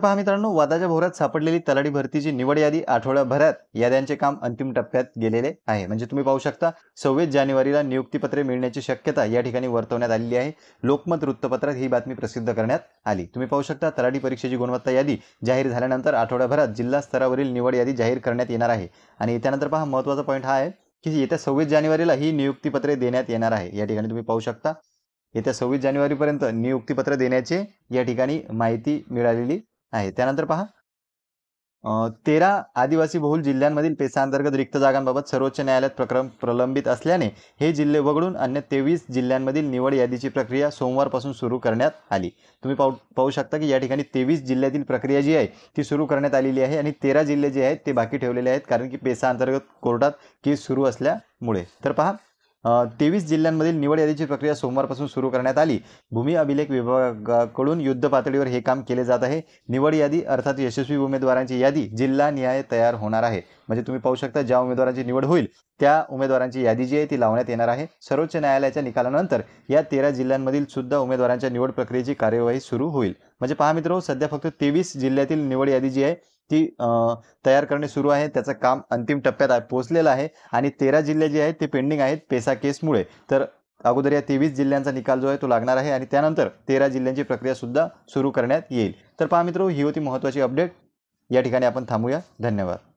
पहा मित्रांनो, वादाच्या भोवऱ्यात सापडलेली तलाठी भरतीची निवड यादी आठवड्याभरात याद्यांचे काम अंतिम टप्प्यात गेलेले आहे। म्हणजे तुम्ही पाहू शकता 26 जानेवारीला नियुक्तीपत्रे मिळण्याची शक्यता या ठिकाणी वर्तवण्यात आलेली आहे। लोकमत वृत्तपत्रात ही बातमी प्रसिद्ध करण्यात आली। तुम्ही पाहू शकता तलाठी परीक्षेची गुणवत्ता यादी जाहीर झाल्यानंतर आठवड्याभरात जिल्हा स्तरावरील निवड यादी जाहीर करण्यात येणार आहे। आणि त्यानंतर पहा महत्त्वाचा पॉईंट हा आहे की येत्या 26 जानेवारीला ही नियुक्तीपत्रे देण्यात येणार आहे। या ठिकाणी तुम्ही पाहू शकता येत्या 26 जानेवारीपर्यंत नियुक्तीपत्र देण्याचे या ठिकाणी माहिती मिळालेली आहे। त्यानंतर पहा 13 आदिवासी बहुल जिल्ह्यांमधील पेसा अंतर्गत रिक्त जागांबाबत सर्वोच्च न्यायालयात प्रकरण प्रलंबित असल्याने हे जिल्हे वगळून अन्य 23 जिल्ह्यांमधील निवड यादीची प्रक्रिया सोमवारपासून सुरू करण्यात आली। तुम्ही पाहू शकता की या ठिकाणी 23 जिल्ह्यातील प्रक्रिया जी आहे ती सुरू करण्यात आलेली आहे आणि 13 जिल्हे जे आहेत ते बाकी ठेवलेले आहेत, कारण की पेसा अंतर्गत कोर्टात केस सुरू असल्यामुळे। तर पहा 23 जिल्ह्यांमधील निवड यादीची प्रक्रिया सोमवारपासून सुरू करण्यात आली। भूमी अभिलेख विभागाकडून युद्ध पातळीवर हे काम केले जात आहे। निवड यादी अर्थात यशस्वी उमेदवारांची यादी जिल्हानिहाय तयार होणार आहे। म्हणजे तुम्ही पाहू शकता ज्या उमेदवारांची निवड होईल त्या उमेदवारांची यादी जी आहे ती लावण्यात येणार आहे। सर्वोच्च न्यायालयाच्या निकालानंतर या 13 जिल्ह्यांमधील सुद्धा उमेदवारांच्या निवड प्रक्रियेची कार्यवाही सुरू होईल। म्हणजे पहा मित्रांनो, सध्या फक्त 23 जिल्ह्यातील निवड यादी जी आहे ती तयार करणे सुरू आहे। त्याचं काम अंतिम टप्प्यात पोहोचलेलं आहे आणि 13 जिल्हे जे आहेत ते पेंडिंग आहेत पेसा केसमुळे। तर अगोदर या 23 जिल्ह्यांचा निकाल जो आहे तो लागणार आहे आणि त्यानंतर 13 जिल्ह्यांची प्रक्रिया सुद्धा सुरू करण्यात येईल। तर पहा मित्रांनो, ही होती महत्त्वाची अपडेट। या ठिकाणी आपण थांबूया। धन्यवाद।